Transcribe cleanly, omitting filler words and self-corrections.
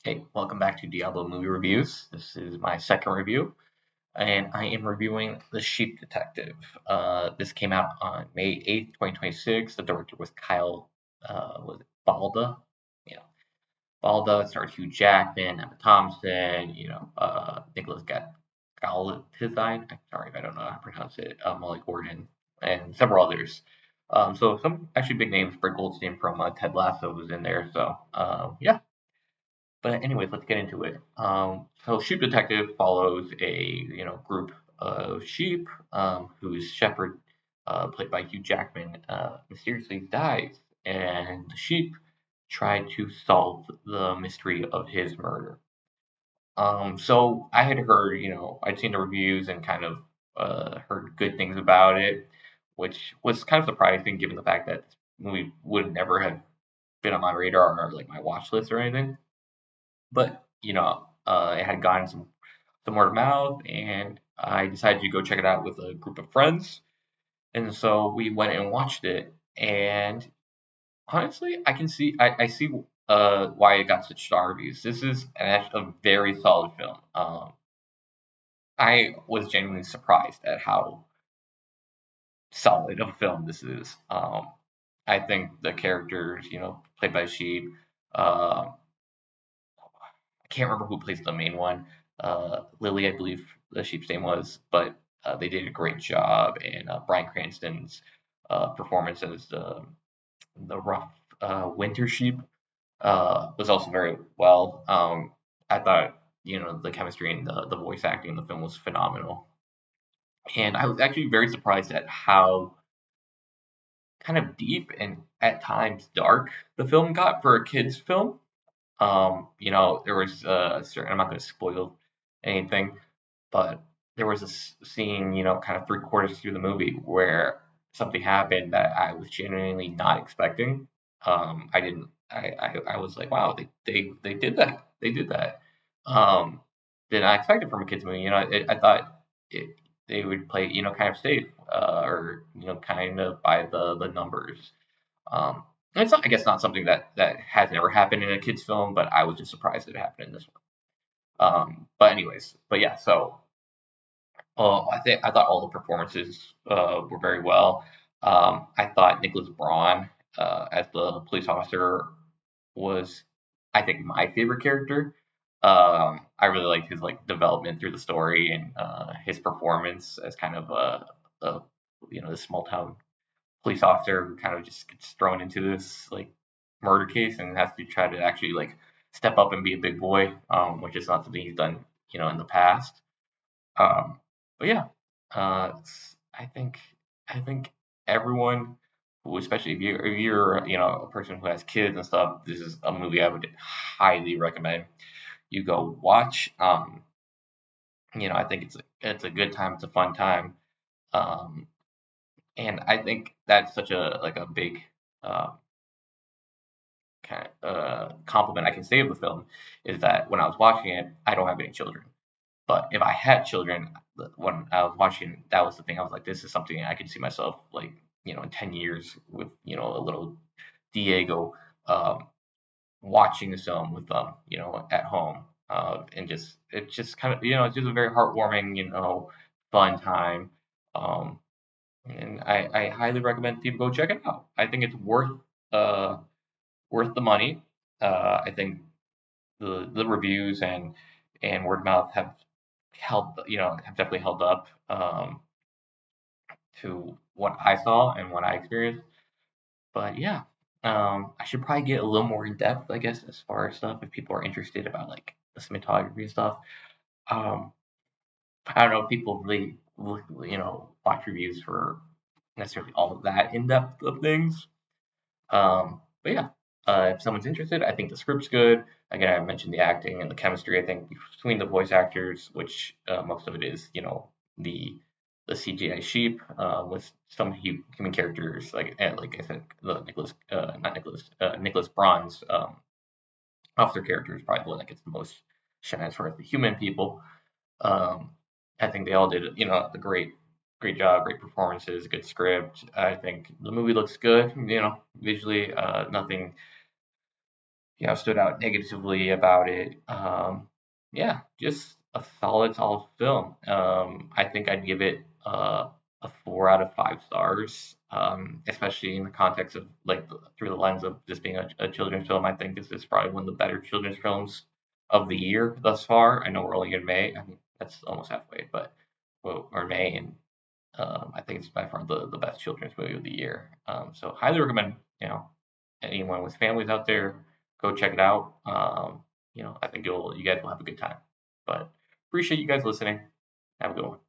Hey, welcome back to Diablo Movie Reviews. This is my second review, and I am reviewing The Sheep Detective. This came out on May 8th, 2026. The director was Kyle, was it Balda? Yeah, Balda. It starred Hugh Jackman, Emma Thompson, Nicholas Galatizine. I'm sorry if I don't know how to pronounce it. Molly Gordon, and several others. So some actually big names. Brett Goldstein from Ted Lasso was in there. So yeah. But anyways, let's get into it. So Sheep Detective follows a group of sheep whose shepherd, played by Hugh Jackman, mysteriously dies, and the sheep try to solve the mystery of his murder. So I had heard, I'd seen the reviews and kind of heard good things about it, which was kind of surprising given the fact that this movie would never have been on my radar or like my watch list or anything. But it had gotten some word of mouth, and I decided to go check it out with a group of friends. And so we went and watched it. And honestly, I see why it got such star reviews. This is a very solid film. I was genuinely surprised at how solid of a film this is. I think the characters, played by Sheep, uh, I can't remember who plays the main one. Lily, I believe the sheep's name was, but they did a great job. And Bryan Cranston's performance as the rough winter sheep was also very well. I thought the chemistry and the voice acting in the film was phenomenal, and I was actually very surprised at how kind of deep and at times dark the film got for a kids film. There was a certain, I'm not going to spoil anything, but there was a scene, kind of three-quarters through the movie where something happened that I was genuinely not expecting. I didn't, I was like, wow, they did that. They did that. Um, did not expect it from a kids movie. I thought it, they would play, kind of safe, or, kind of by the numbers. Um, and it's not, I guess, not something that has never happened in a kids film, but I was just surprised it happened in this one. But anyways, but yeah, so I thought all the performances were very well. I thought Nicholas Braun as the police officer was, I think, my favorite character. I really liked his like development through the story and his performance as kind of a this small town police officer who kind of just gets thrown into this like murder case and has to try to actually like step up and be a big boy, which is not something he's done, in the past. Um, but yeah, I think everyone who, especially if you're a person who has kids and stuff, this is a movie I would highly recommend you go watch. I think it's a good time, it's a fun time. Um, and I think that's such a like a big uh, kind of compliment I can say of the film is that when I was watching it, I don't have any children. But if I had children, when I was watching, that was the thing. I was like, this is something I could see myself like, in 10 years with, a little Diego watching the film with them, at home. And it's just kind of, it's just a very heartwarming, fun time. Um, and I highly recommend people go check it out. I think it's uh, worth the money. I think the reviews and word of mouth have definitely held up to what I saw and what I experienced. But yeah, I should probably get a little more in depth, I guess, as far as stuff if people are interested about like the cinematography and stuff. Um, I don't know if people really watch reviews for necessarily all of that in depth of things. But yeah, if someone's interested, I think the script's good. Again, I mentioned the acting and the chemistry. I think between the voice actors, which most of it is, the CGI sheep with some human characters, like I said, the not Nicholas, Nicholas Braun's officer character is probably the one that gets the most shine as far as the human people. Um, I think they all did, a great job, great performances, good script. I think the movie looks good, visually. Nothing stood out negatively about it. Yeah, just a solid film. I think I'd give it a 4 out of 5 stars, especially in the context of like through the lens of this being a children's film. I think this is probably one of the better children's films of the year thus far. I know we're only in May. I mean, that's almost halfway, but well, we're in May, and I think it's by far the best children's movie of the year. So highly recommend, anyone with families out there, go check it out. I think you guys will have a good time. But appreciate you guys listening. Have a good one.